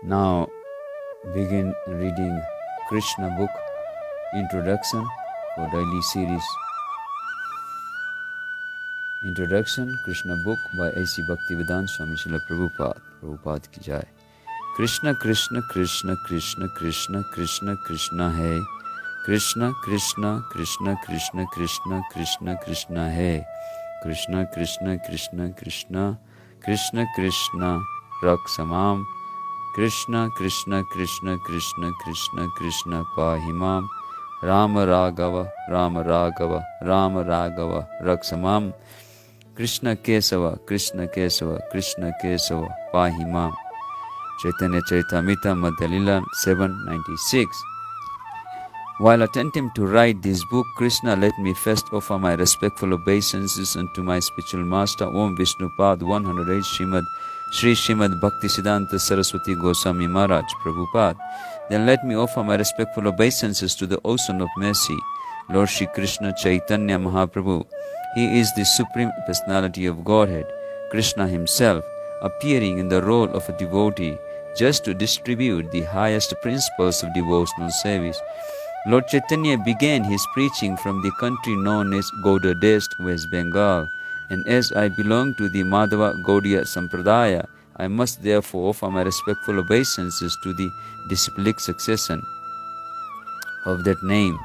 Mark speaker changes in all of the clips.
Speaker 1: Now begin reading Krsna Book, Introduction for Daily Series. Introduction, Krsna Book by HG Bhaktivedanta Swami Srila Prabhupada. Prabhupada ki jai. Krishna Krishna Krishna Krishna Krishna Krishna Krishna hai. Krishna Krishna Krishna Krishna Krishna Krishna Krishna hai. Krishna Krishna Krishna Krishna Krishna Krishna Raksamam. Krishna Krishna Krishna Krishna Krishna Krishna Pahimam. Rama Raghava Rama Raghava Rama Raghava Raksamam. Krishna Kesava Krishna Kesava Krishna Kesava Pahimam. Chaitanya Charitamrita Madhyalila 796. While attempting to write this book, Krishna let me first offer my respectful obeisances unto my spiritual master, Om Vishnupad 108 Sri Srimad Bhaktisiddhanta Saraswati Goswami Maharaj Prabhupada. Then let me offer my respectful obeisances to the Ocean of Mercy, Lord Shri Krishna Chaitanya Mahaprabhu. He is the Supreme Personality of Godhead, Krishna himself, appearing in the role of a devotee, just to distribute the highest principles of devotional service. Lord Chaitanya began his preaching from the country known as Gauda-Dest, West Bengal, and as I belong to the Madhava Gaudiya Sampradaya, I must therefore offer my respectful obeisances to the disciplic succession of that name.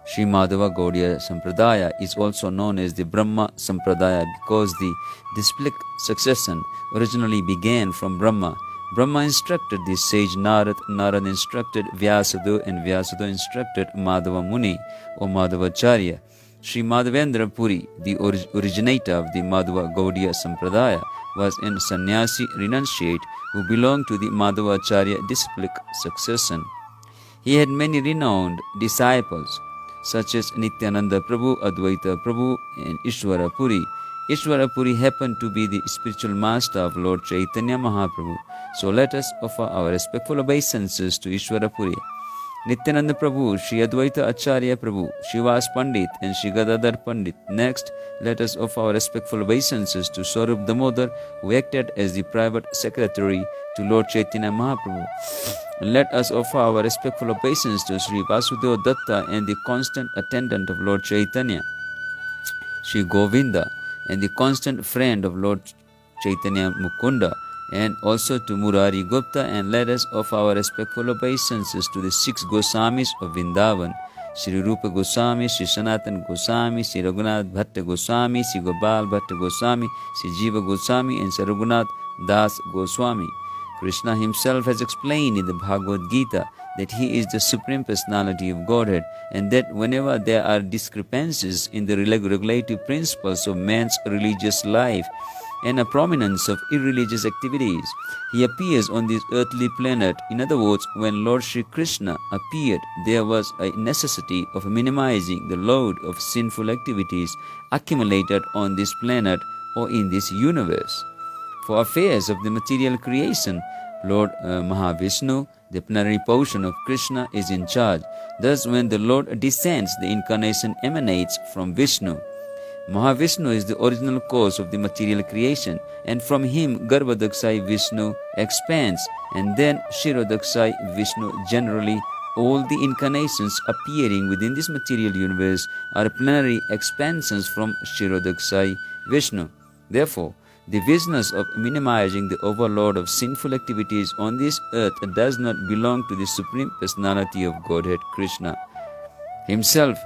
Speaker 1: Sri Madhava Gaudiya Sampradaya is also known as the Brahma Sampradaya because the disciplic succession originally began from Brahma. Brahma instructed the sage Narad, Narad instructed Vyasadeva, and Vyasadeva instructed Madhava Muni or Madhavacharya. Sri Madhavendra Puri, the originator of the Madhava Gaudiya Sampradaya, was a sannyasi renunciate who belonged to the Madhavacharya disciplic succession. He had many renowned disciples, such as Nityananda Prabhu, Advaita Prabhu, and Ishwara Puri. Ishwara Puri happened to be the spiritual master of Lord Chaitanya Mahaprabhu. So let us offer our respectful obeisances to Ishwara Puri. Nityananda Prabhu, Sri Advaita Acharya Prabhu, Shivas Pandit, and Sri Gadadhar Pandit. Next, let us offer our respectful obeisances to Swarup Damodar, who acted as the private secretary to Lord Chaitanya Mahaprabhu. And let us offer our respectful obeisances to Sri Vasudeva Datta and the constant attendant of Lord Chaitanya, Sri Govinda, and the constant friend of Lord Chaitanya Mukunda, and also to Murari Gupta. And let us offer our respectful obeisances to the 6 Goswamis of Vrindavan, Sri Rupa Goswami, Sri Sanatan Goswami, Sri Raghunath Bhatta Goswami, Sri Gopal Bhatta Goswami, Sri Jiva Goswami, and Sri Raghunath Das Goswami. Krishna himself has explained in the Bhagavad Gita that he is the Supreme Personality of Godhead, and that whenever there are discrepancies in the regulative principles of man's religious life and a prominence of irreligious activities, he appears on this earthly planet. In other words, when Lord Shri Krishna appeared, there was a necessity of minimizing the load of sinful activities accumulated on this planet or in this universe. For affairs of the material creation, Lord Mahavishnu, the plenary portion of Krishna, is in charge. Thus, when the Lord descends, the incarnation emanates from Vishnu. Mahavishnu is the original cause of the material creation, and from him Garbhodakshai Vishnu expands, and then Shirodakshai Vishnu. Generally, all the incarnations appearing within this material universe are plenary expansions from Shirodakshai Vishnu. Therefore, the business of minimizing the overload of sinful activities on this earth does not belong to the Supreme Personality of Godhead, Krishna himself.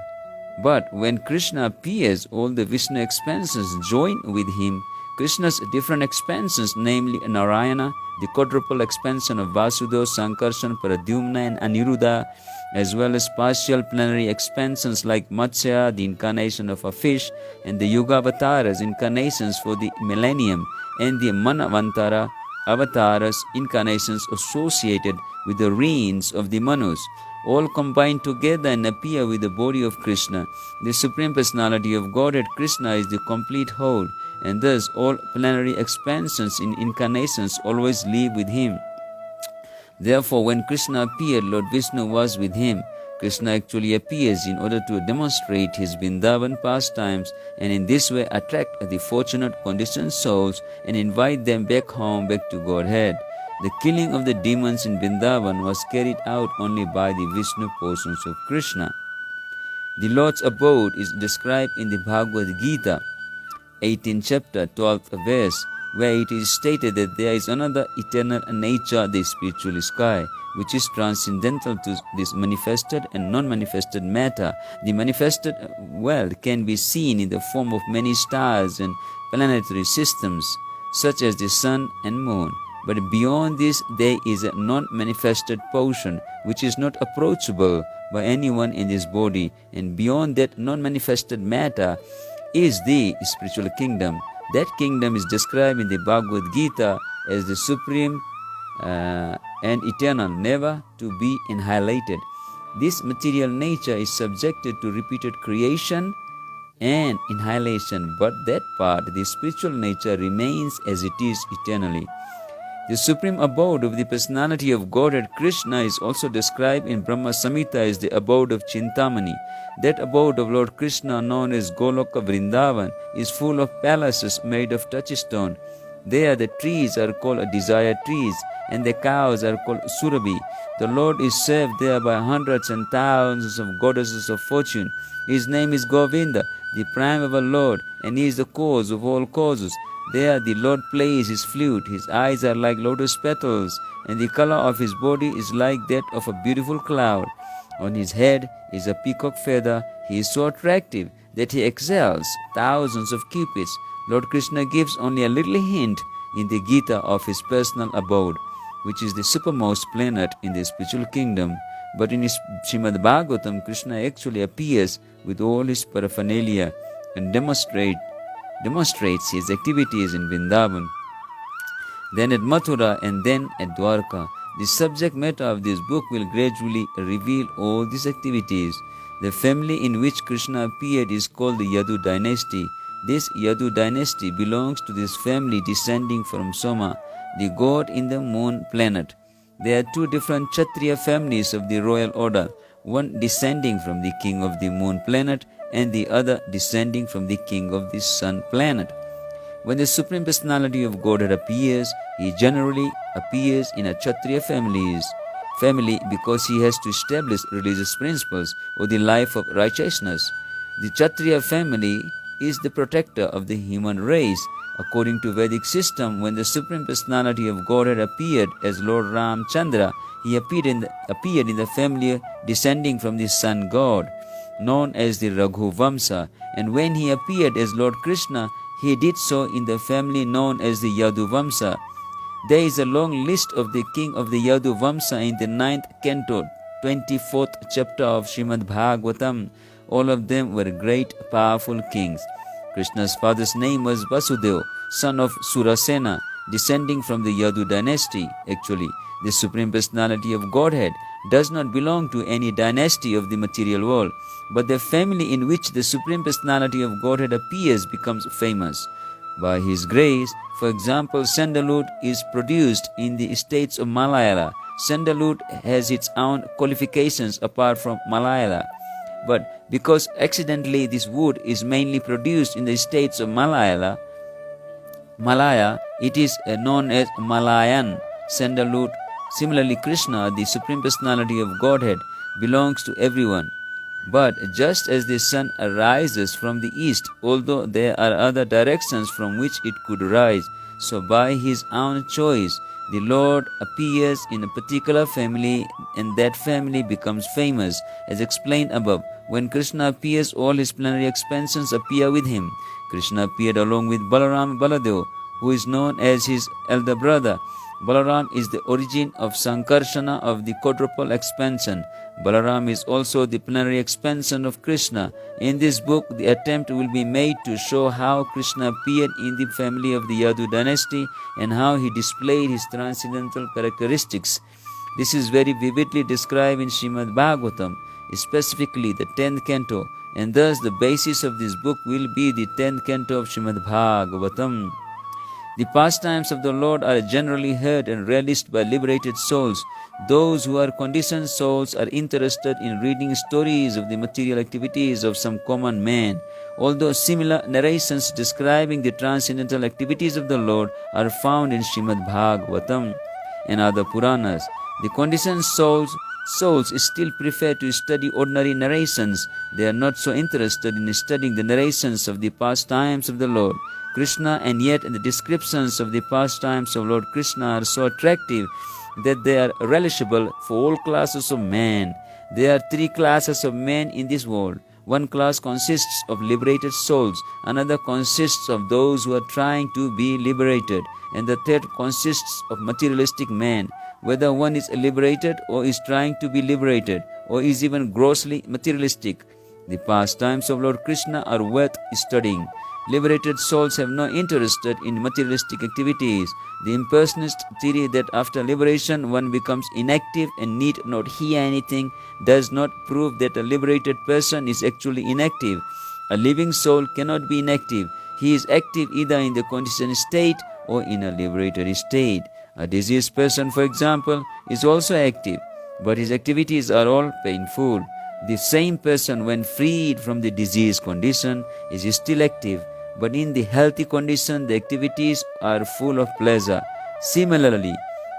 Speaker 1: But when Krishna appears, all the Vishnu expansions join with him. Krishna's different expansions, namely Narayana, the quadruple expansion of Vasudeva, Sankarshan, Pradyumna, and Aniruddha, as well as partial plenary expansions like Matsya, the incarnation of a fish, and the Yuga Avataras, incarnations for the millennium, and the Manavantara Avataras, incarnations associated with the reigns of the Manus, all combine together and appear with the body of Krishna. The Supreme Personality of Godhead, Krishna, is the complete whole, and thus all plenary expansions in incarnations always live with him. Therefore, when Krishna appeared, Lord Vishnu was with him. Krishna actually appears in order to demonstrate his Vrindavan pastimes and in this way attract the fortunate conditioned souls and invite them back home, back to Godhead. The killing of the demons in Vrindavan was carried out only by the Vishnu portions of Krishna. The Lord's abode is described in the Bhagavad Gita, 18th chapter, 12th verse, where it is stated that there is another eternal nature, the spiritual sky, which is transcendental to this manifested and non-manifested matter. The manifested world can be seen in the form of many stars and planetary systems, such as the sun and moon. But beyond this, there is a non-manifested portion, which is not approachable by anyone in this body, and beyond that non-manifested matter is the spiritual kingdom. That kingdom is described in the Bhagavad Gita as the supreme and eternal, never to be annihilated. This material nature is subjected to repeated creation and annihilation, but that part, the spiritual nature, remains as it is eternally. The supreme abode of the personality of Godhead Krishna is also described in Brahma Samhita as the abode of Chintamani. That abode of Lord Krishna, known as Goloka Vrindavan, is full of palaces made of touchstone. There the trees are called desire trees, and the cows are called Surabhi. The Lord is served there by hundreds and thousands of goddesses of fortune. His name is Govinda, the primeval Lord, and he is the cause of all causes. There the Lord plays his flute. His eyes are like lotus petals, and the color of his body is like that of a beautiful cloud. On his head is a peacock feather. He is so attractive that he excels thousands of cupids. Lord Krishna gives only a little hint in the Gita of his personal abode, which is the supermost planet in the spiritual kingdom. But in his Srimad Bhagavatam, Krishna actually appears with all his paraphernalia and demonstrates his activities in Vrindavan, then at Mathura and then at Dwarka. The subject matter of this book will gradually reveal all these activities. The family in which Krishna appeared is called the Yadu dynasty. This Yadu dynasty belongs to this family descending from Soma, the god in the moon planet. There are two different Kshatriya families of the royal order, one descending from the king of the moon planet and the other descending from the king of the sun planet. When the Supreme Personality of Godhead appears, he generally appears in a Kshatriya family because he has to establish religious principles or the life of righteousness. The Kshatriya family is the protector of the human race. According to Vedic system, when the Supreme Personality of Godhead appeared as Lord Ramchandra, he appeared in the family descending from the sun god, known as the Raghu Vamsa, and when he appeared as Lord Krishna, he did so in the family known as the Yadu Vamsa. There is a long list of the king of the Yadu Vamsa in the 9th canto, 24th chapter of Srimad Bhagavatam. All of them were great, powerful kings. Krishna's father's name was Vasudeva, son of Surasena, descending from the Yadu dynasty. Actually, the Supreme Personality of Godhead does not belong to any dynasty of the material world, but the family in which the Supreme Personality of Godhead appears becomes famous. By his grace, for example, sandalwood is produced in the states of Malaya. Sandalwood has its own qualifications apart from Malaya. But because accidentally this wood is mainly produced in the states of Malaya, it is known as Malayan sandalwood. Similarly, Krishna, the Supreme Personality of Godhead, belongs to everyone. But just as the sun arises from the east, although there are other directions from which it could rise, so by his own choice, the Lord appears in a particular family and that family becomes famous. As explained above, when Krishna appears, all his plenary expansions appear with him. Krishna appeared along with Balaram Baladev, who is known as his elder brother. Balaram is the origin of Sankarshana of the quadruple expansion. Balaram is also the plenary expansion of Krishna. In this book, the attempt will be made to show how Krishna appeared in the family of the Yadu dynasty and how he displayed his transcendental characteristics. This is very vividly described in Srimad Bhagavatam, specifically the 10th canto, and thus the basis of this book will be the 10th canto of Srimad Bhagavatam. The pastimes of the Lord are generally heard and relished by liberated souls. Those who are conditioned souls are interested in reading stories of the material activities of some common man. Although similar narrations describing the transcendental activities of the Lord are found in Srimad Bhagavatam and other Puranas, the conditioned souls still prefer to study ordinary narrations. They are not so interested in studying the narrations of the pastimes of the Lord Krishna, and yet the descriptions of the pastimes of Lord Krishna are so attractive that they are relishable for all classes of men. There are three classes of men in this world. One class consists of liberated souls, another consists of those who are trying to be liberated, and the third consists of materialistic men. Whether one is liberated or is trying to be liberated or is even grossly materialistic, the pastimes of Lord Krishna are worth studying. Liberated souls have no interest in materialistic activities. The impersonalist theory that after liberation one becomes inactive and need not hear anything does not prove that a liberated person is actually inactive. A living soul cannot be inactive. He is active either in the conditioned state or in a liberated state. A diseased person, for example, is also active, but his activities are all painful. The same person, when freed from the disease condition, is still active, but in the healthy condition, the activities are full of pleasure. Similarly,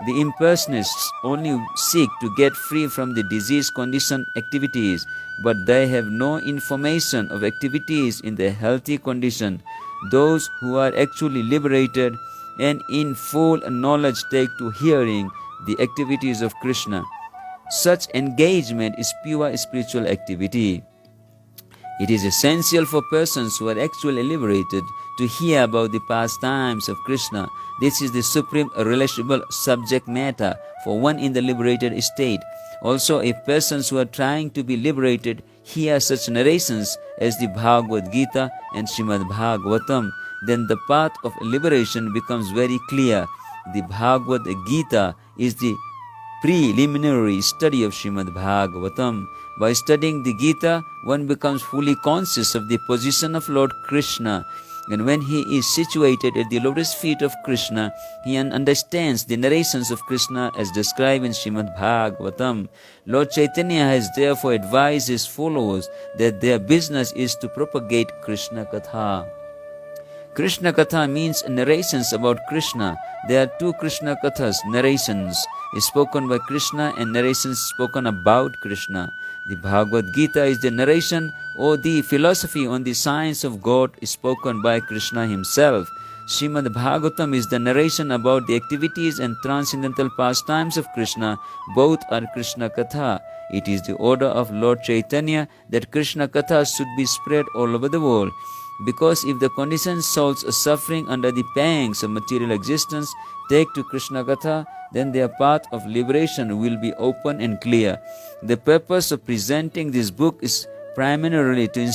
Speaker 1: the impersonalists only seek to get free from the disease condition activities, but they have no information of activities in the healthy condition. Those who are actually liberated and in full knowledge take to hearing the activities of Krishna. Such engagement is pure spiritual activity. It is essential for persons who are actually liberated to hear about the pastimes of Krishna. This is the supreme relishable subject matter for one in the liberated state. Also, if persons who are trying to be liberated hear such narrations as the Bhagavad Gita and Srimad Bhagavatam, then the path of liberation becomes very clear. The Bhagavad Gita is the preliminary study of Srimad Bhagavatam. By studying the Gita, one becomes fully conscious of the position of Lord Krishna. And when he is situated at the lotus feet of Krishna, he understands the narrations of Krishna as described in Srimad Bhagavatam. Lord Chaitanya has therefore advised his followers that their business is to propagate Krishna Katha. Krishna Katha means narrations about Krishna. There are two Krishna Kathas, narrations spoken by Krishna and narrations spoken about Krishna. The Bhagavad Gita is the narration or the philosophy on the science of God spoken by Krishna himself. Srimad Bhagavatam is the narration about the activities and transcendental pastimes of Krishna. Both are Krishna Katha. It is the order of Lord Chaitanya that Krishna Katha should be spread all over the world. Because if the conditioned souls are suffering under the pangs of material existence take to Krishna Katha, then their path of liberation will be open and clear. The purpose of presenting this book is primarily to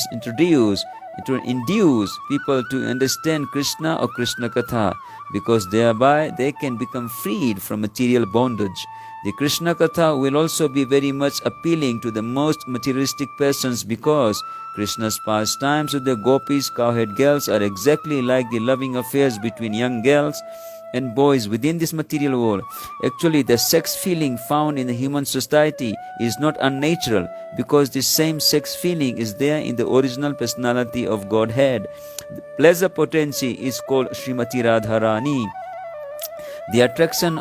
Speaker 1: induce people to understand Krishna or Krishna Katha, because thereby they can become freed from material bondage. The Krishna Katha will also be very much appealing to the most materialistic persons, because Krishna's pastimes with the gopis, cowherd girls, are exactly like the loving affairs between young girls and boys within this material world. Actually, the sex feeling found in the human society is not unnatural, because the same sex feeling is there in the original personality of Godhead. The pleasure potency is called Srimati Radharani. The attraction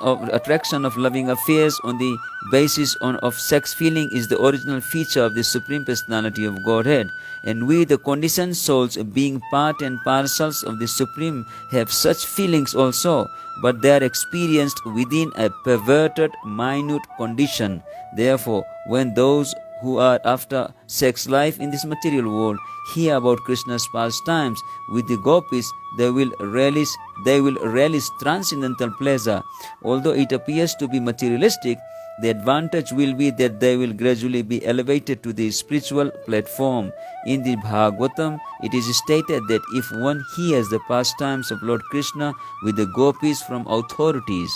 Speaker 1: of loving affairs on the basis of sex feeling is the original feature of the Supreme Personality of Godhead. And we, the conditioned souls, being part and parcels of the Supreme, have such feelings also, but they are experienced within a perverted, minute condition. Therefore, when those who are after sex life in this material world hear about Krishna's pastimes with the gopis, they will relish transcendental pleasure. Although it appears to be materialistic, the advantage will be that they will gradually be elevated to the spiritual platform. In the Bhagavatam, it is stated that if one hears the pastimes of Lord Krishna with the gopis from authorities,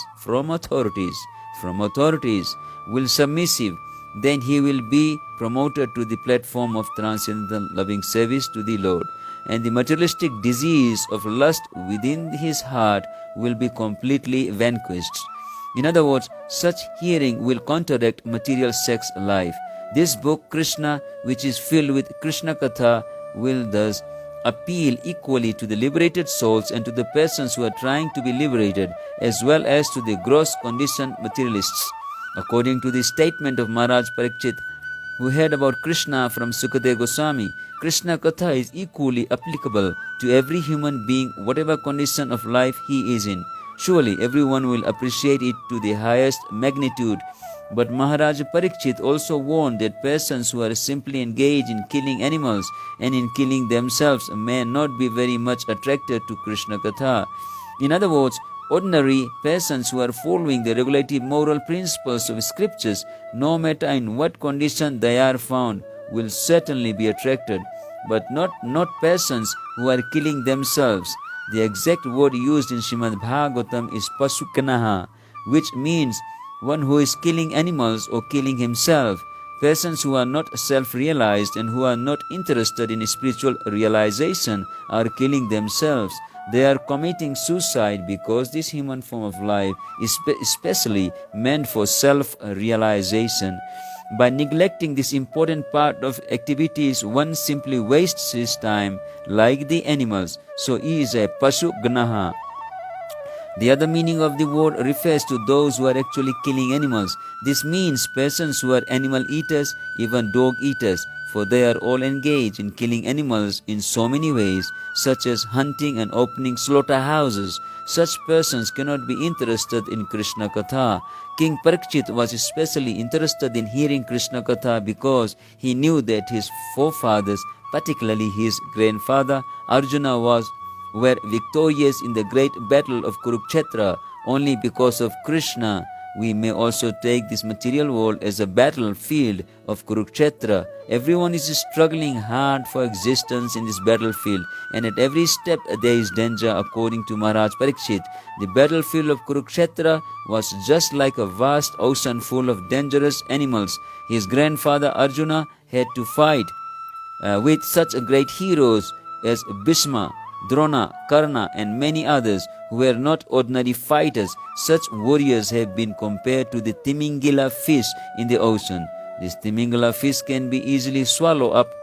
Speaker 1: will submissive, then he will be promoted to the platform of transcendental loving service to the Lord. And the materialistic disease of lust within his heart will be completely vanquished. In other words, such hearing will counteract material sex life. This book, Krishna, which is filled with Krishna Katha, will thus appeal equally to the liberated souls and to the persons who are trying to be liberated, as well as to the gross conditioned materialists. According to the statement of Maharaj Parikshit, who heard about Krishna from Sukadeva Goswami, Krishna Katha is equally applicable to every human being, whatever condition of life he is in. Surely everyone will appreciate it to the highest magnitude. But Maharaj Parikshit also warned that persons who are simply engaged in killing animals and in killing themselves may not be very much attracted to Krishna Katha. In other words, ordinary persons who are following the regulative moral principles of scriptures, no matter in what condition they are found, will certainly be attracted, but not persons who are killing themselves. The exact word used in Srimad Bhagavatam is pasukanaha, which means one who is killing animals or killing himself. Persons who are not self-realized and who are not interested in spiritual realization are killing themselves. They are committing suicide because this human form of life is especially meant for self-realization. By neglecting this important part of activities, one simply wastes his time like the animals. So he is a pasu gnaha. The other meaning of the word refers to those who are actually killing animals. This means persons who are animal eaters, even dog eaters, for they are all engaged in killing animals in so many ways, such as hunting and opening slaughterhouses. Such persons cannot be interested in Krishna Katha. King Parikshit was especially interested in hearing Krishna Katha because he knew that his forefathers, particularly his grandfather Arjuna, were victorious in the great battle of Kurukshetra. Only because of Krishna, we may also take this material world as a battlefield of Kurukshetra. Everyone is struggling hard for existence in this battlefield, and at every step there is danger. According to Maharaj Parikshit, the battlefield of Kurukshetra was just like a vast ocean full of dangerous animals. His grandfather Arjuna had to fight with such great heroes as Bhishma, Drona, Karna, and many others who were not ordinary fighters. Such warriors have been compared to the Timingila fish in the ocean. This Timingila fish can very easily swallow up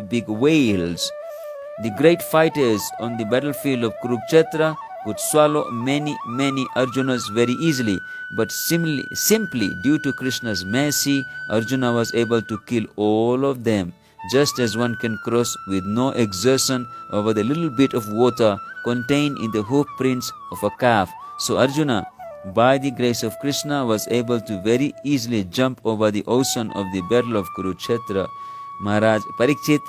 Speaker 1: big whales. The great fighters on the battlefield of Kurukshetra could swallow many Arjunas very easily, but simply due to Krishna's mercy, Arjuna was able to kill all of them. Just as one can cross with no exertion over the little bit of water contained in the hoof prints of a calf, so Arjuna, by the grace of Krishna, was able to very easily jump over the ocean of the battle of Kurukshetra. Maharaj Parikshit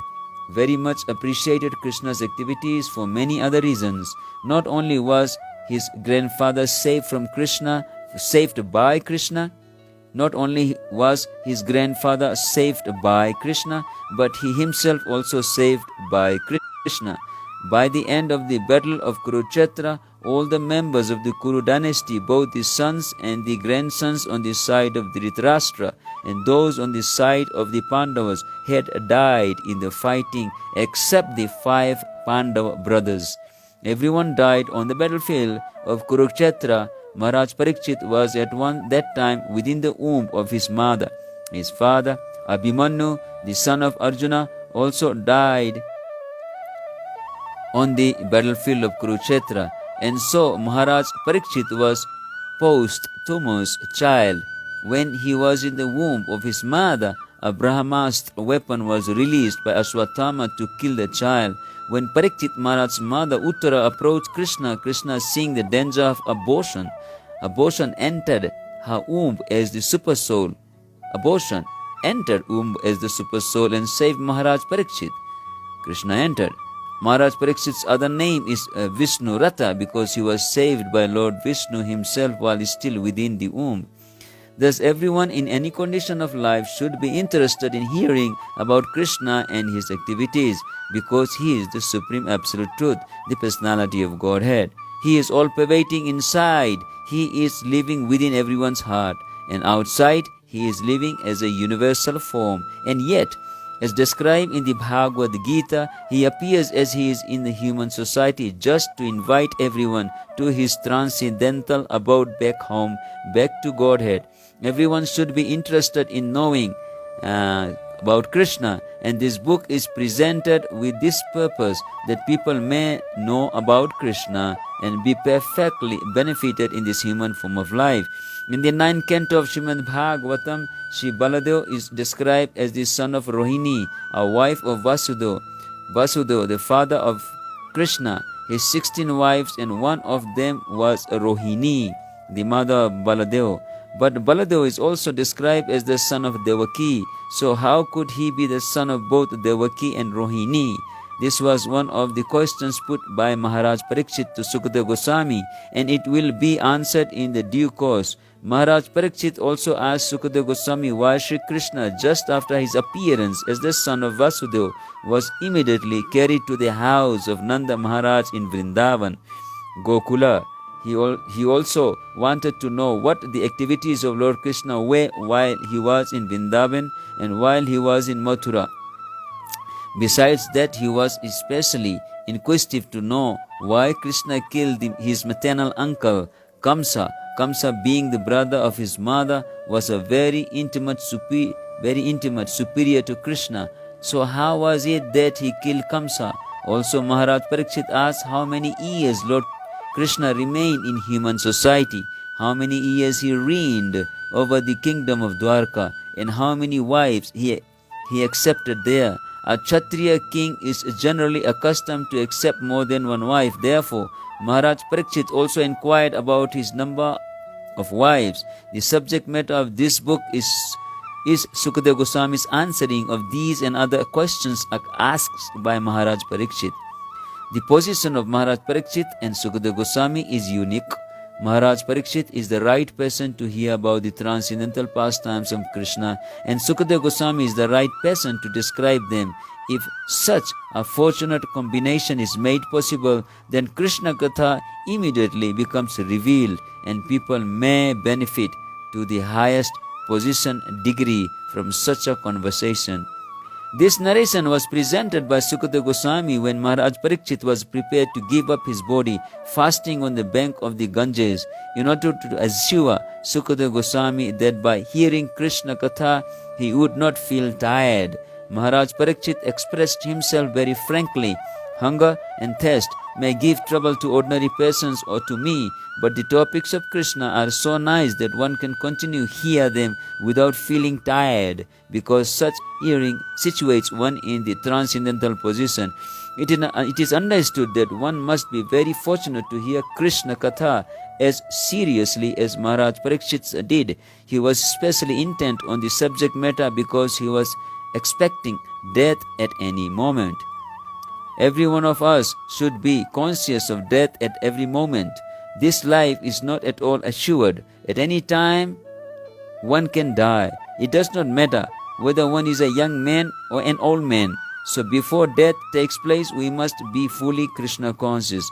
Speaker 1: very much appreciated Krishna's activities for many other reasons. Not only was his grandfather saved by Krishna, but he himself also saved by Krishna. By the end of the battle of Kurukshetra, all the members of the Kuru dynasty, both the sons and the grandsons on the side of Dhritarashtra and those on the side of the Pandavas, had died in the fighting except the 5 Pandava brothers. Everyone died on the battlefield of Kurukshetra. Maharaj Parikshit was at that time within the womb of his mother. His father, Abhimanyu, the son of Arjuna, also died on the battlefield of Kurukshetra, and so Maharaj Parikshit was posthumous child. When he was in the womb of his mother, a Brahmastra weapon was released by Ashwatthama to kill the child. When Parikshit Maharaj's mother Uttara approached Krishna, seeing the danger of abortion, entered her womb as the super soul. And saved Maharaj Parikshit. Krishna entered. Maharaj Parikshit's other name is Vishnu Ratha because he was saved by Lord Vishnu himself while still within the womb. Thus, everyone in any condition of life should be interested in hearing about Krishna and his activities because he is the Supreme Absolute Truth, the Personality of Godhead. He is all-pervading inside. He is living within everyone's heart, and outside he is living as a universal form. And yet, As described in the Bhagavad Gita, he appears as he is in the human society just to invite everyone to his transcendental abode back home, back to Godhead. Everyone should be interested in knowing about Krishna, and this book is presented with this purpose, that people may know about Krishna and be perfectly benefited in this human form of life. In the 9th canto of Srimad Bhagavatam, Sri Baladev is described as the son of Rohini, a wife of Vasudeva. Vasudeva, the father of Krishna, his 16 wives, and one of them was Rohini, the mother of Baladeva. But Baladeva is also described as the son of Devaki. So how could he be the son of both Devaki and Rohini? This was one of the questions put by Maharaj Parikshit to Sukadeva Goswami, and it will be answered in the due course. Maharaj Parikshit also asked Sukadeva Goswami why Sri Krishna, just after his appearance as the son of Vasudeva, was immediately carried to the house of Nanda Maharaj in Vrindavan, Gokula. He also wanted to know what the activities of Lord Krishna were while he was in Vrindavan and while he was in Mathura. Besides that, he was especially inquisitive to know why Krishna killed his maternal uncle, Kamsa. Kamsa, being the brother of his mother, was a very intimate superior to Krishna. So how was it that he killed Kamsa? Also, Maharaj Parikshit asked how many years Lord Krishna remained in human society, how many years he reigned over the kingdom of Dwarka, and how many wives he accepted there. A Kshatriya king is generally accustomed to accept more than one wife. Therefore, Maharaj Parikshit also inquired about his number of wives. The subject matter of this book is Sukadeva Goswami's answering of these and other questions asked by Maharaj Parikshit. The position of Maharaj Parikshit and Sukadeva Goswami is unique. Maharaj Parikshit is the right person to hear about the transcendental pastimes of Krishna, and Sukadeva Goswami is the right person to describe them. If such a fortunate combination is made possible, then Krishna Katha immediately becomes revealed, and people may benefit to the highest position degree from such a conversation. This narration was presented by Sukadeva Goswami when Maharaj Parikshit was prepared to give up his body, fasting on the bank of the Ganges, in order to assure Sukadeva Goswami that by hearing Krishna Katha he would not feel tired. Maharaj Parikshit expressed himself very frankly. Hunger and thirst may give trouble to ordinary persons or to me, but the topics of Krishna are so nice that one can continue hear them without feeling tired, because such hearing situates one in the transcendental position. It is understood that one must be very fortunate to hear Krishna Katha as seriously as Maharaj Parikshit did. He was especially intent on the subject matter because he was expecting death at any moment. Every one of us should be conscious of death at every moment. This life is not at all assured. At any time, one can die. It does not matter whether one is a young man or an old man. So before death takes place, we must be fully Krishna conscious.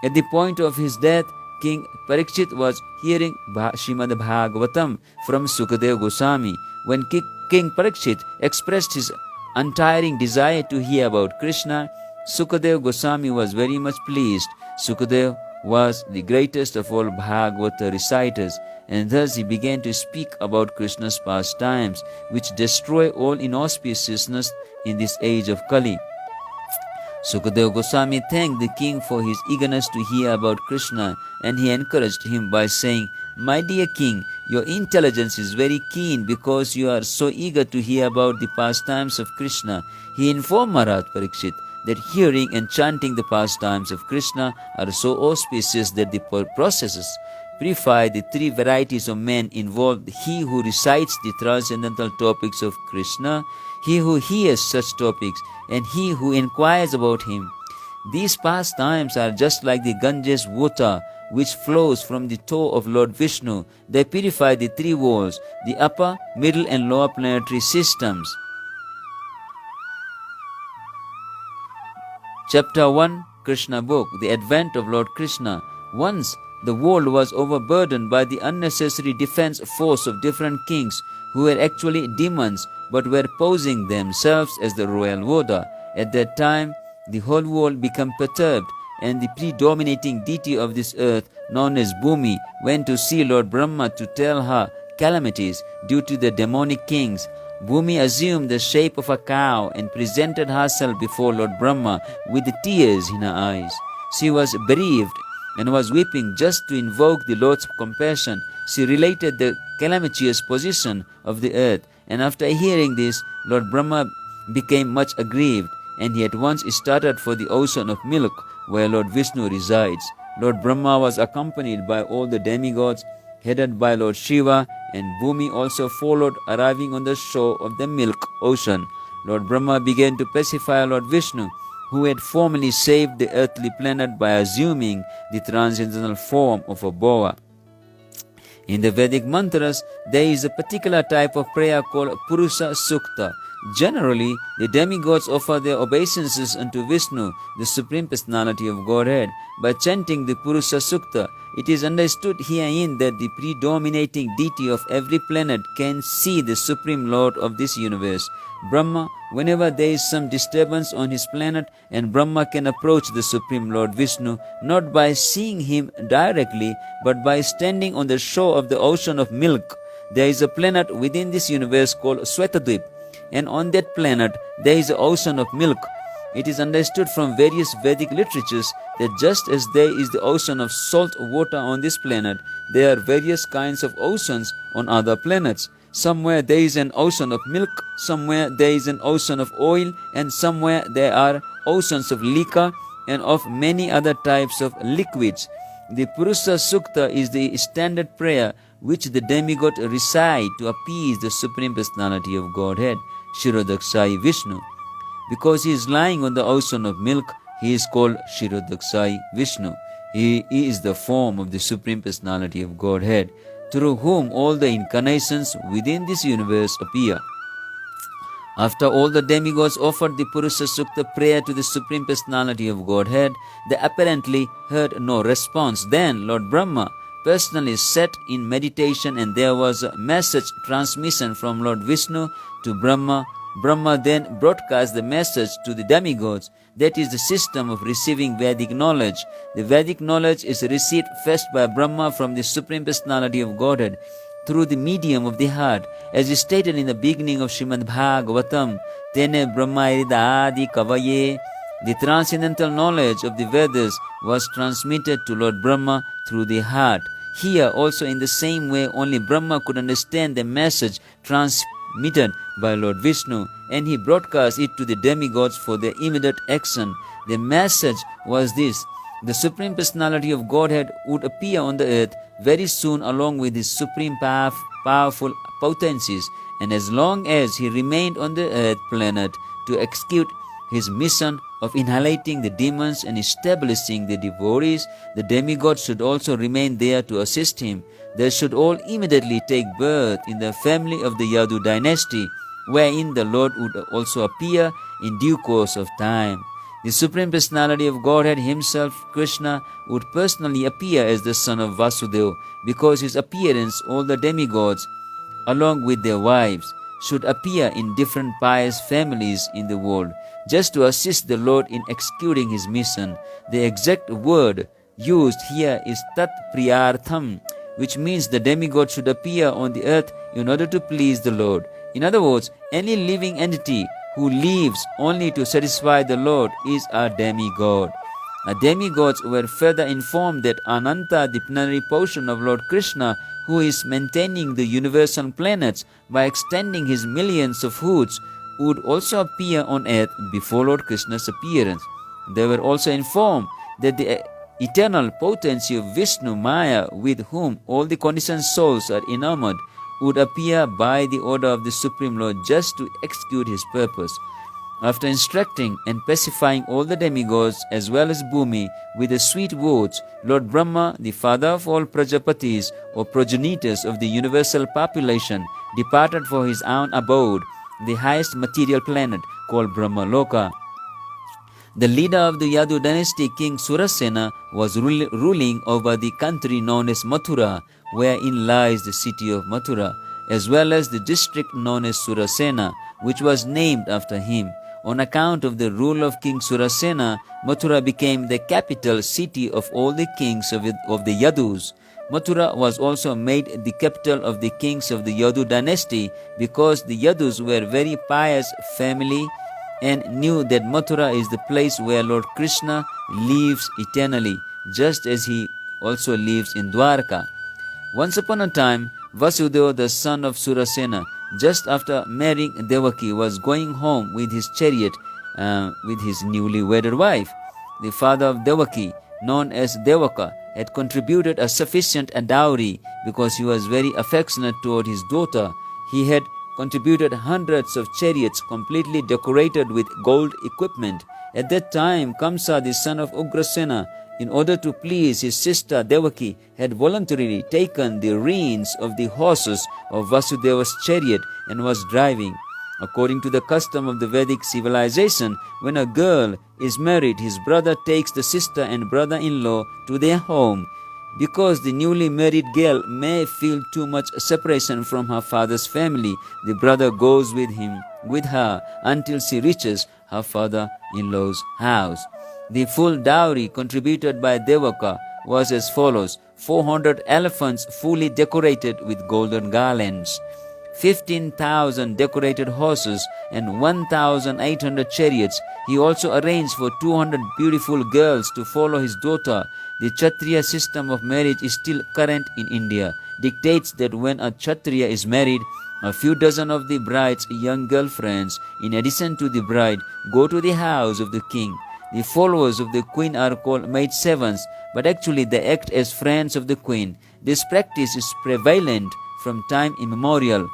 Speaker 1: At the point of his death, King Parikshit was hearing Srimad Bhagavatam from Sukadeva Goswami. When King Parikshit expressed his untiring desire to hear about Krishna, Sukadeva Goswami was very much pleased. Sukadeva was the greatest of all Bhagavata reciters, and thus he began to speak about Krishna's pastimes, which destroy all inauspiciousness in this age of Kali. Sukadeva Goswami thanked the king for his eagerness to hear about Krishna, and he encouraged him by saying, "My dear king, your intelligence is very keen because you are so eager to hear about the pastimes of Krishna." He informed Maharaj Parikshit that hearing and chanting the pastimes of Krishna are so auspicious that the processes purify the three varieties of men involved: he who recites the transcendental topics of Krishna, he who hears such topics, and he who inquires about him. These pastimes are just like the Ganges water which flows from the toe of Lord Vishnu. They purify the three worlds, the upper, middle and lower planetary systems. Chapter 1, Krsna Book, The Advent of Lord Krishna. Once the world was overburdened by the unnecessary defense force of different kings who were actually demons but were posing themselves as the royal order. At that time, the whole world became perturbed, and the predominating deity of this earth, known as Bhumi, went to see Lord Brahma to tell her calamities due to the demonic kings. Bhumi assumed the shape of a cow and presented herself before Lord Brahma with tears in her eyes. She was bereaved and was weeping just to invoke the Lord's compassion. She related the calamitous position of the earth, and after hearing this, Lord Brahma became much aggrieved, and he at once started for the ocean of milk where Lord Vishnu resides. Lord Brahma was accompanied by all the demigods, headed by Lord Shiva, and Bhumi also followed, arriving on the shore of the milk ocean. Lord Brahma began to pacify Lord Vishnu, who had formerly saved the earthly planet by assuming the transcendental form of a boa. In the Vedic mantras, there is a particular type of prayer called Purusha Sukta. Generally, the demigods offer their obeisances unto Vishnu, the Supreme Personality of Godhead. By chanting the Purusha Sukta, it is understood herein that the predominating deity of every planet can see the Supreme Lord of this universe, Brahma, whenever there is some disturbance on his planet, and Brahma can approach the Supreme Lord Vishnu not by seeing him directly, but by standing on the shore of the ocean of milk. There is a planet within this universe called Svetadvip, and on that planet there is an ocean of milk. It is understood from various Vedic literatures that just as there is the ocean of salt water on this planet, there are various kinds of oceans on other planets. Somewhere there is an ocean of milk, somewhere there is an ocean of oil, and somewhere there are oceans of liquor and of many other types of liquids. The Purusha Sukta is the standard prayer which the demigod recite to appease the Supreme Personality of Godhead, Shirodaksai Vishnu. Because he is lying on the ocean of milk, he is called Shirodaksai Vishnu. He is the form of the Supreme Personality of Godhead, through whom all the incarnations within this universe appear. After all the demigods offered the Purusha Sukta prayer to the Supreme Personality of Godhead, they apparently heard no response. Then Lord Brahma personally sat in meditation, and there was a message transmission from Lord Vishnu to Brahma. Brahma then broadcast the message to the demigods. That is the system of receiving Vedic knowledge. The Vedic knowledge is received first by Brahma from the Supreme Personality of Godhead through the medium of the heart. As is stated in the beginning of Srimad Bhagavatam, Tene Brahma Irida Adi Kavaye, the transcendental knowledge of the Vedas was transmitted to Lord Brahma through the heart. Here also in the same way, only Brahma could understand the message transmitted by Lord Vishnu, and he broadcast it to the demigods for their immediate action. The message was this: the Supreme Personality of Godhead would appear on the earth very soon along with his supreme powerful potencies, and as long as he remained on the earth planet to execute his mission of annihilating the demons and establishing the devotees, the demigods should also remain there to assist him. They should all immediately take birth in the family of the Yadu dynasty, wherein the Lord would also appear in due course of time. The Supreme Personality of Godhead himself, Krishna, would personally appear as the son of Vasudeva. Because his appearance, all the demigods, along with their wives, should appear in different pious families in the world, just to assist the Lord in executing his mission. The exact word used here is Tat Priyartham, which means the demigod should appear on the earth in order to please the Lord. In other words, any living entity who lives only to satisfy the Lord is a demigod. The demigods were further informed that Ananta, the plenary portion of Lord Krishna, who is maintaining the universal planets by extending his millions of hoods, would also appear on earth before Lord Krishna's appearance. They were also informed that the eternal potency of Vishnu Maya, with whom all the conditioned souls are enamored, would appear by the order of the Supreme Lord just to execute his purpose. After instructing and pacifying all the demigods as well as Bhumi with the sweet words, Lord Brahma, the father of all Prajapatis or progenitors of the universal population, departed for his own abode, the highest material planet called Brahma Loka. The leader of the Yadu dynasty, King Surasena, was ruling over the country known as Mathura, wherein lies the city of Mathura, as well as the district known as Surasena, which was named after him. On account of the rule of King Surasena, Mathura became the capital city of all the kings of the Yadus. Mathura was also made the capital of the kings of the Yadu dynasty because the Yadus were very pious family and knew that Mathura is the place where Lord Krishna lives eternally, just as he also lives in Dwarka. Once upon a time, Vasudeva, the son of Surasena, just after marrying Devaki, was going home with his chariot with his newly wedded wife. The father of Devaki, known as Devaka, had contributed a sufficient dowry because he was very affectionate toward his daughter. He had contributed hundreds of chariots completely decorated with gold equipment. At that time, Kamsa, the son of Ugrasena, in order to please his sister Devaki, had voluntarily taken the reins of the horses of Vasudeva's chariot and was driving. According to the custom of the Vedic civilization, when a girl is married, his brother takes the sister and brother-in-law to their home. Because the newly married girl may feel too much separation from her father's family, the brother goes with her until she reaches her father-in-law's house. The full dowry contributed by Devaka was as follows: 400 elephants fully decorated with golden garlands, 15,000 decorated horses, and 1,800 chariots. He also arranged for 200 beautiful girls to follow his daughter. The Kshatriya system of marriage is still current in India. Dictates that when a Kshatriya is married, a few dozen of the bride's young girlfriends, in addition to the bride, go to the house of the king. The followers of the queen are called maidservants, but actually they act as friends of the queen. This practice is prevalent from time immemorial,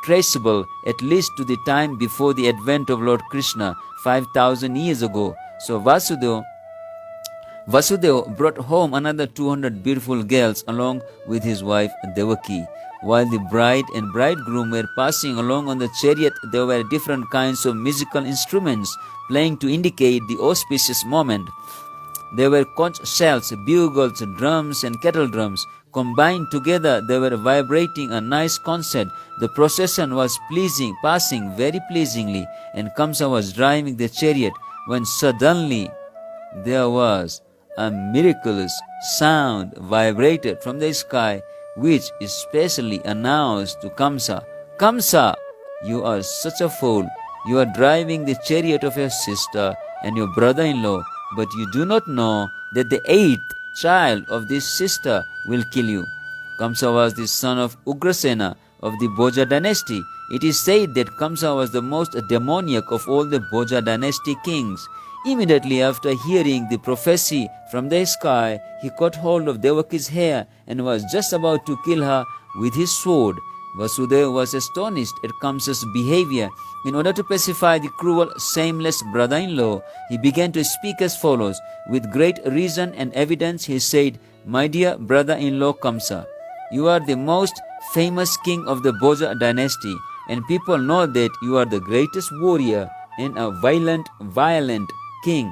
Speaker 1: traceable at least to the time before the advent of Lord Krishna, 5,000 years ago. So Vasudeva brought home another 200 beautiful girls along with his wife Devaki. While the bride and bridegroom were passing along on the chariot, there were different kinds of musical instruments playing to indicate the auspicious moment. There were conch shells, bugles, drums, and kettle drums. Combined together, they were vibrating a nice concert. The procession was passing very pleasingly, and Kamsa was driving the chariot when suddenly there was a miraculous sound vibrated from the sky, which especially announced to Kamsa, "Kamsa, you are such a fool. You are driving the chariot of your sister and your brother-in-law, but you do not know that the 8th child of this sister will kill you." Kamsa was the son of Ugrasena of the Bhoja dynasty. It is said that Kamsa was the most demoniac of all the Bhoja dynasty kings. Immediately after hearing the prophecy from the sky, he caught hold of Devaki's hair and was just about to kill her with his sword. Vasudeva was astonished at Kamsa's behavior. In order to pacify the cruel, shameless brother-in-law, he began to speak as follows. With great reason and evidence, he said, "My dear brother-in-law Kamsa, you are the most famous king of the Bhoja dynasty, and people know that you are the greatest warrior and a valiant king.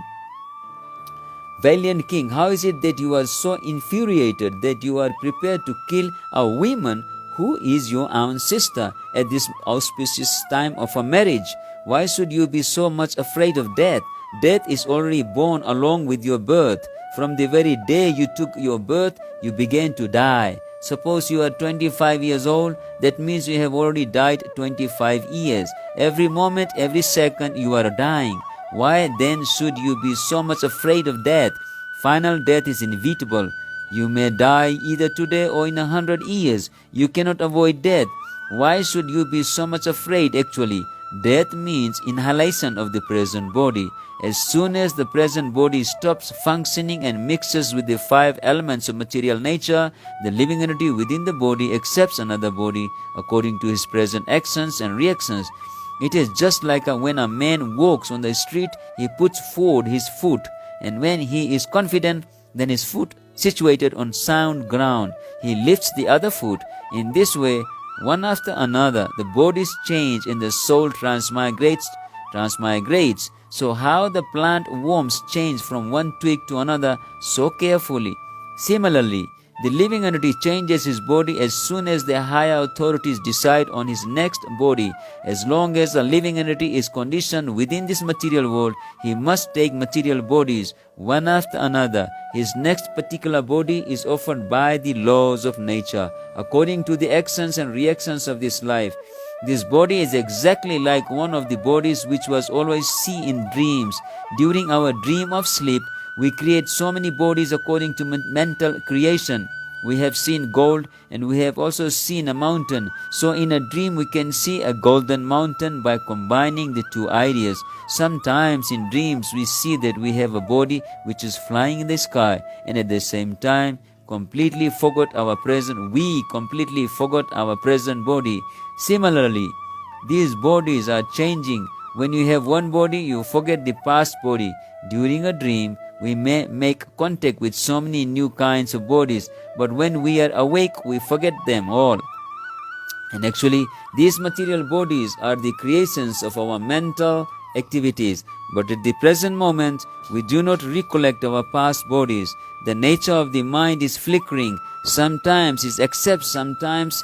Speaker 1: Valiant king, how is it that you are so infuriated that you are prepared to kill a woman who is your own sister at this auspicious time of a marriage? Why should you be so much afraid of death? Death is already born along with your birth. From the very day you took your birth, you began to die. Suppose you are 25 years old, that means you have already died 25 years. Every moment, every second, you are dying. Why then should you be so much afraid of death? Final death is inevitable. You may die either today or in 100 years. You cannot avoid death. Why should you be so much afraid actually? Death means inhalation of the present body. As soon as the present body stops functioning and mixes with the 5 elements of material nature, the living entity within the body accepts another body according to his present actions and reactions. It is just like when a man walks on the street, he puts forward his foot, and when he is confident, then his foot situated on sound ground, he lifts the other foot. In this way, one after another, the bodies change and the soul transmigrates So how the plant worms change from one twig to another so carefully. Similarly, the living entity changes his body as soon as the higher authorities decide on his next body. As long as the living entity is conditioned within this material world, he must take material bodies one after another. His next particular body is offered by the laws of nature, according to the actions and reactions of this life. This body is exactly like one of the bodies which was always seen in dreams. During our dream of sleep, we create so many bodies according to mental creation. We have seen gold and we have also seen a mountain. So in a dream we can see a golden mountain by combining the two ideas. Sometimes in dreams we see that we have a body which is flying in the sky, and at the same time we completely forgot our present body. Similarly, these bodies are changing. When you have one body, you forget the past body. During a dream, we may make contact with so many new kinds of bodies, but when we are awake, we forget them all. And actually, these material bodies are the creations of our mental activities. But at the present moment, we do not recollect our past bodies. The nature of the mind is flickering. Sometimes it accepts, sometimes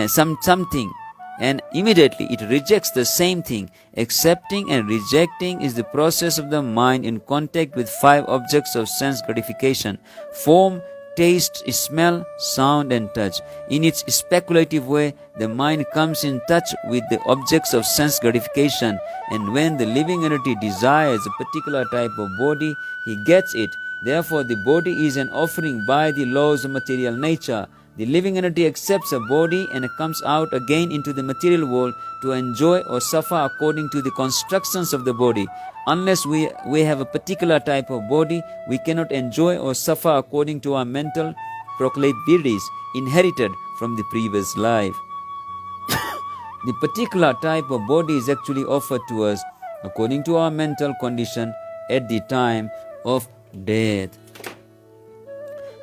Speaker 1: something, and immediately it rejects the same thing. Accepting and rejecting is the process of the mind in contact with 5 objects of sense gratification: form, taste, smell, sound and touch. In its speculative way, the mind comes in touch with the objects of sense gratification, and when the living entity desires a particular type of body, he gets it. Therefore, the body is an offering by the laws of material nature. The living entity accepts a body and comes out again into the material world to enjoy or suffer according to the constructions of the body. Unless we have a particular type of body, we cannot enjoy or suffer according to our mental proclivities inherited from the previous life. The particular type of body is actually offered to us according to our mental condition at the time of death.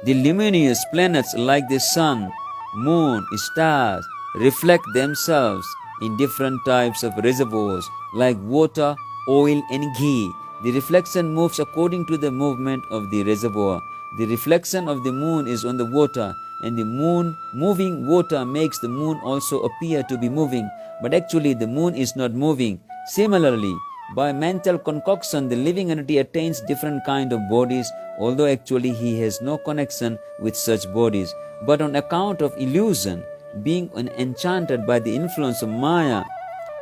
Speaker 1: The luminous planets like the sun, moon, stars reflect themselves in different types of reservoirs like water, oil and ghee. The reflection moves according to the movement of the reservoir. The reflection of the moon is on the water, and the moon moving water makes the moon also appear to be moving, but actually the moon is not moving. Similarly, by mental concoction, the living entity attains different kind of bodies, although actually he has no connection with such bodies. But on account of illusion, being enchanted by the influence of Maya,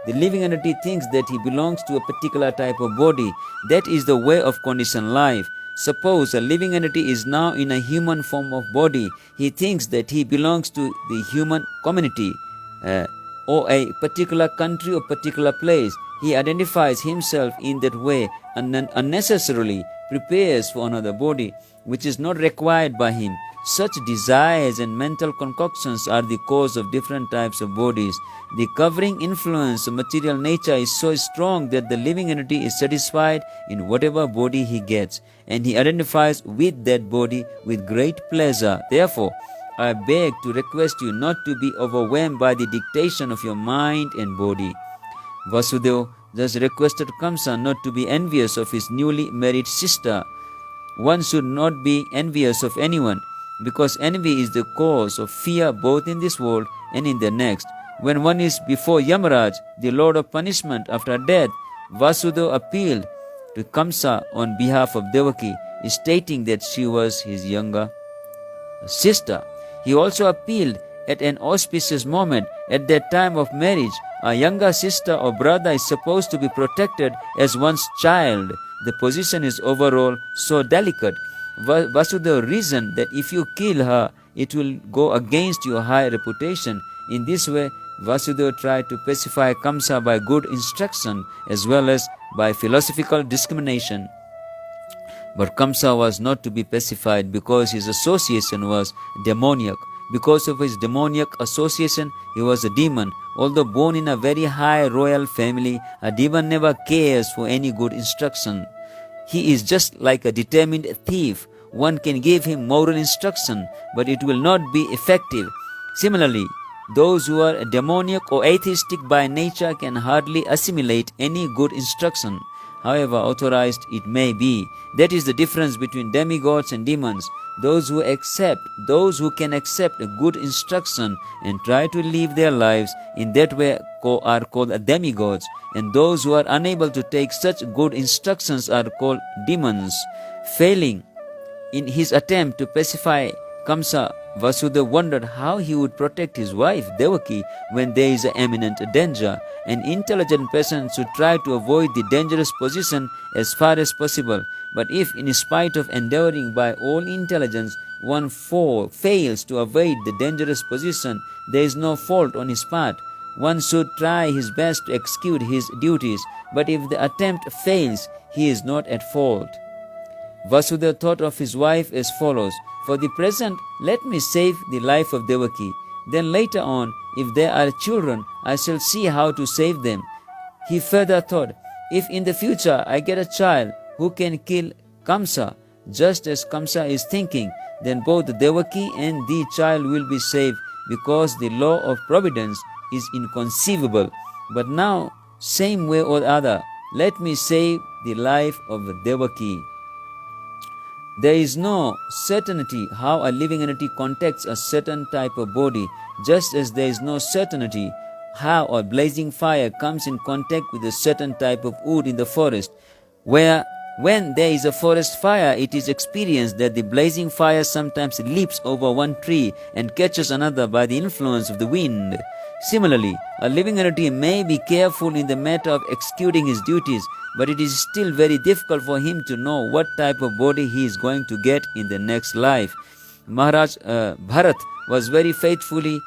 Speaker 1: the living entity thinks that he belongs to a particular type of body. That is the way of conditioned life. Suppose a living entity is now in a human form of body. He thinks that he belongs to the human community or a particular country or particular place. He identifies himself in that way and unnecessarily prepares for another body which is not required by him. Such desires and mental concoctions are the cause of different types of bodies. The covering influence of material nature is so strong that the living entity is satisfied in whatever body he gets, and he identifies with that body with great pleasure. Therefore, I beg to request you not to be overwhelmed by the dictation of your mind and body. Vasudeva thus requested Kamsa not to be envious of his newly married sister. One should not be envious of anyone, because envy is the cause of fear both in this world and in the next. When one is before Yamaraj, the Lord of punishment after death, Vasudeva appealed to Kamsa on behalf of Devaki, stating that she was his younger sister. He also appealed at an auspicious moment. At that time of marriage, a younger sister or brother is supposed to be protected as one's child. The position is overall so delicate. Vasudeva reasoned that if you kill her, it will go against your high reputation. In this way, Vasudeva tried to pacify Kamsa by good instruction as well as by philosophical discrimination. But Kamsa was not to be pacified because his association was demoniac. Because of his demoniac association, he was a demon. Although born in a very high royal family, a demon never cares for any good instruction. He is just like a determined thief. One can give him moral instruction, but it will not be effective. Similarly, those who are demoniac or atheistic by nature can hardly assimilate any good instruction. however authorized it may be. That is the difference between demigods and demons. Those who can accept a good instruction and try to live their lives in that way are called demigods, and those who are unable to take such good instructions are called demons. Failing in his attempt to pacify Kamsa, Vasudeva wondered how he would protect his wife Devaki when there is an imminent danger. An intelligent person should try to avoid the dangerous position as far as possible. But if, in spite of endeavoring by all intelligence, one fails to avoid the dangerous position, there is no fault on his part. One should try his best to execute his duties, but if the attempt fails, he is not at fault. Vasudeva thought of his wife as follows: for the present, let me save the life of Devaki. Then later on, if there are children, I shall see how to save them. He further thought, if in the future I get a child who can kill Kamsa, just as Kamsa is thinking, then both Devaki and the child will be saved, because the law of providence is inconceivable. But now, same way or other, let me save the life of Devaki. There is no certainty how a living entity contacts a certain type of body, just as there is no certainty how a blazing fire comes in contact with a certain type of wood in the forest. When there is a forest fire, it is experienced that the blazing fire sometimes leaps over one tree and catches another by the influence of the wind. Similarly, a living entity may be careful in the matter of executing his duties, but it is still very difficult for him to know what type of body he is going to get in the next life. Maharaj Bharat was very faithfully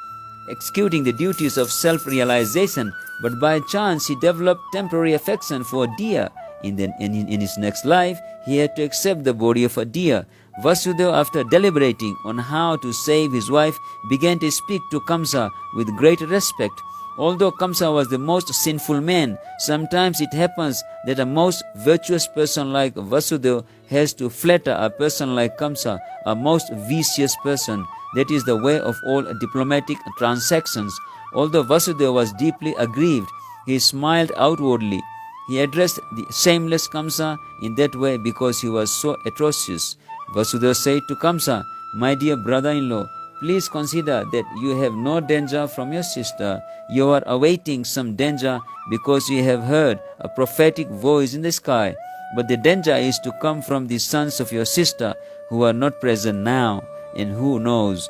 Speaker 1: executing the duties of self-realization, but by chance he developed temporary affection for a deer. In his next life, he had to accept the body of a deer. Vasudeva, after deliberating on how to save his wife, began to speak to Kamsa with great respect. Although Kamsa was the most sinful man, sometimes it happens that a most virtuous person like Vasudeva has to flatter a person like Kamsa, a most vicious person. That is the way of all diplomatic transactions. Although Vasudeva was deeply aggrieved, he smiled outwardly. He addressed the shameless Kamsa in that way because he was so atrocious. Vasudeva said to Kamsa, my dear brother-in-law, please consider that you have no danger from your sister. You are awaiting some danger because you have heard a prophetic voice in the sky. But the danger is to come from the sons of your sister who are not present now, and who knows,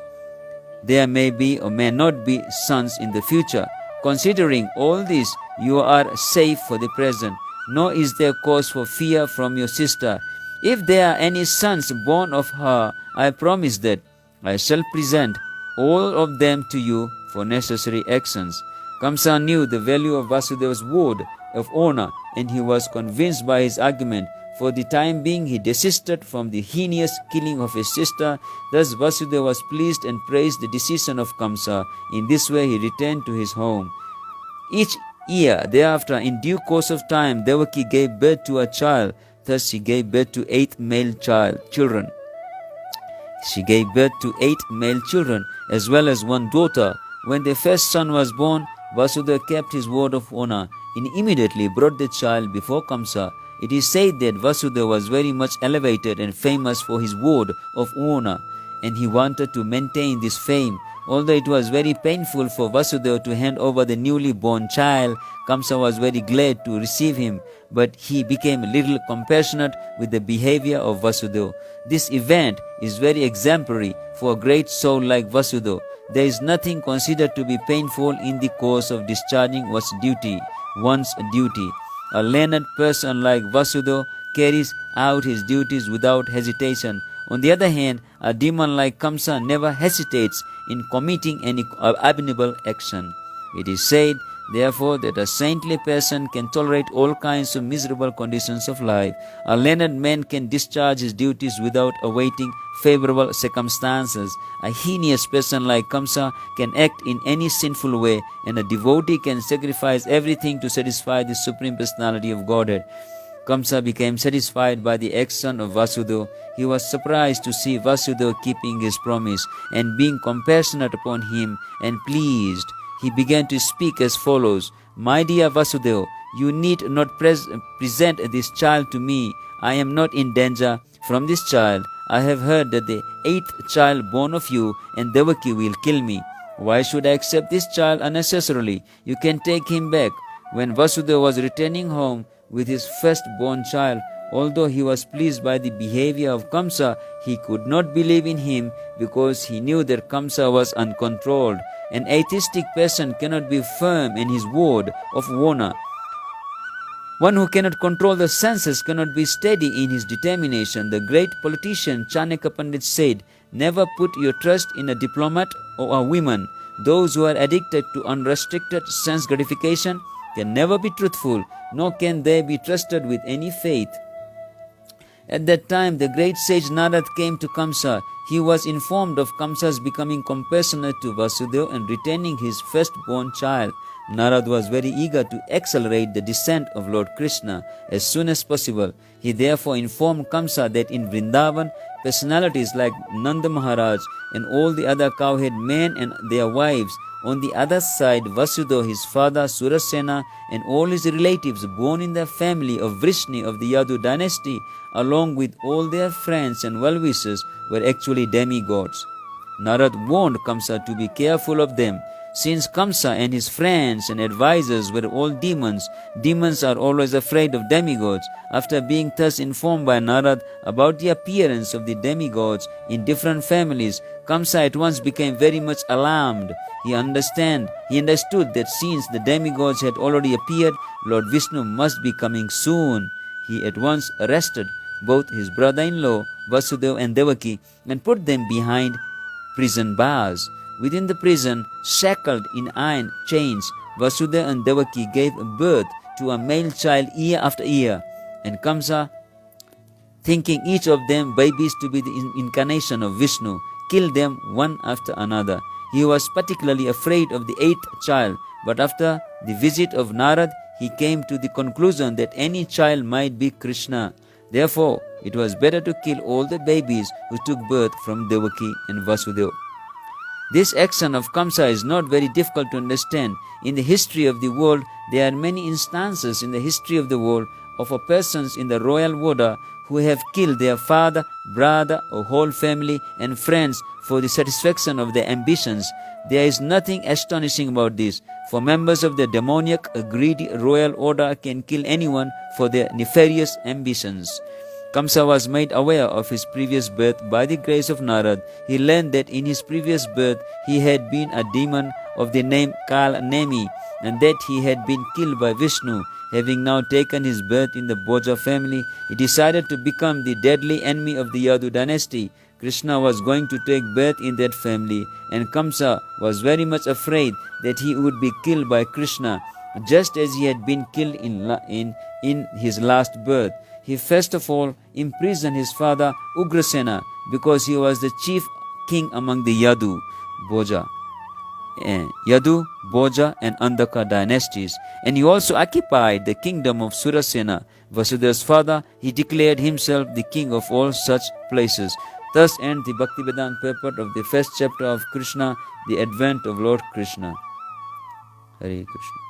Speaker 1: there may be or may not be sons in the future. Considering all this, you are safe for the present, nor is there cause for fear from your sister. If there are any sons born of her, I promise that I shall present all of them to you for necessary actions. Kamsa knew the value of Vasudeva's word of honor, and he was convinced by his argument. For the time being, he desisted from the heinous killing of his sister. Thus Vasudeva was pleased and praised the decision of Kamsa. In this way he returned to his home. Each year thereafter, in due course of time, Devaki gave birth to a child. Thus she gave birth to 8 male children. She gave birth to 8 male children as well as 1 daughter. When the first son was born, Vasudeva kept his word of honor and immediately brought the child before Kamsa. It is said that Vasudeva was very much elevated and famous for his word of honor, and he wanted to maintain this fame. Although it was very painful for Vasudeva to hand over the newly born child, Kamsa was very glad to receive him, but he became a little compassionate with the behavior of Vasudeva. This event is very exemplary for a great soul like Vasudeva. There is nothing considered to be painful in the course of discharging one's duty. A learned person like Vasudeva carries out his duties without hesitation. On the other hand, a demon like Kamsa never hesitates in committing any abominable action. It is said, therefore, that a saintly person can tolerate all kinds of miserable conditions of life. A learned man can discharge his duties without awaiting favorable circumstances. A heinous person like Kamsa can act in any sinful way, and a devotee can sacrifice everything to satisfy the Supreme Personality of Godhead. Kamsa became satisfied by the action of Vasudeva. He was surprised to see Vasudeva keeping his promise and being compassionate upon him and pleased. He began to speak as follows: My dear Vasudeva, You need not present this child to me. I am not in danger from this child. I have heard that the 8th child born of you and Devaki will kill me. Why should I accept this child unnecessarily? You can take him back." When Vasudeva was returning home with his firstborn child, although he was pleased by the behavior of Kamsa, he could not believe in him because he knew that Kamsa was uncontrolled. An atheistic person cannot be firm in his word of honor. One who cannot control the senses cannot be steady in his determination. The great politician Chanakya Pandit said, "Never put your trust in a diplomat or a woman. Those who are addicted to unrestricted sense gratification can never be truthful, nor can they be trusted with any faith." At that time, the great sage Narad came to Kamsa. He was informed of Kamsa's becoming compassionate to Vasudeva and retaining his firstborn child. Narad was very eager to accelerate the descent of Lord Krishna as soon as possible. He therefore informed Kamsa that in Vrindavan, personalities like Nanda Maharaj and all the other cowhead men and their wives, on the other side Vasudeva, his father, Surasena, and all his relatives born in the family of Vrishni of the Yadu dynasty, along with all their friends and well-wishers, were actually demigods. Narad warned Kamsa to be careful of them. Since Kamsa and his friends and advisors were all demons, demons are always afraid of demigods. After being thus informed by Narad about the appearance of the demigods in different families, Kamsa at once became very much alarmed. He understood that since the demigods had already appeared, Lord Vishnu must be coming soon. He at once arrested both his brother-in-law Vasudeva and Devaki and put them behind prison bars. Within the prison, shackled in iron chains, Vasudeva and Devaki gave birth to a male child year after year, and Kamsa, thinking each of them babies to be the incarnation of Vishnu, killed them one after another. He was particularly afraid of the 8th child, but after the visit of Narad, he came to the conclusion that any child might be Krishna. Therefore, it was better to kill all the babies who took birth from Devaki and Vasudeva. This action of Kamsa is not very difficult to understand. In the history of the world, there are many instances in the history of the world of persons in the royal order who have killed their father, brother, or whole family and friends for the satisfaction of their ambitions. There is nothing astonishing about this, for members of the demoniac, greedy royal order can kill anyone for their nefarious ambitions. Kamsa was made aware of his previous birth by the grace of Narad. He learned that in his previous birth he had been a demon of the name Kal Nemi, and that he had been killed by Vishnu. Having now taken his birth in the Bhoja family, he decided to become the deadly enemy of the Yadu dynasty. Krishna was going to take birth in that family, and Kamsa was very much afraid that he would be killed by Krishna, just as he had been killed in his last birth. He first of all imprisoned his father Ugrasena because he was the chief king among the Yadu, Bhoja, and Andhaka dynasties, and he also occupied the kingdom of Surasena, Vasudeva's father. He declared himself the king of all such places. Thus ends the Bhaktivedanta purport of the first chapter of Krishna, the advent of Lord Krishna. Hare Krishna.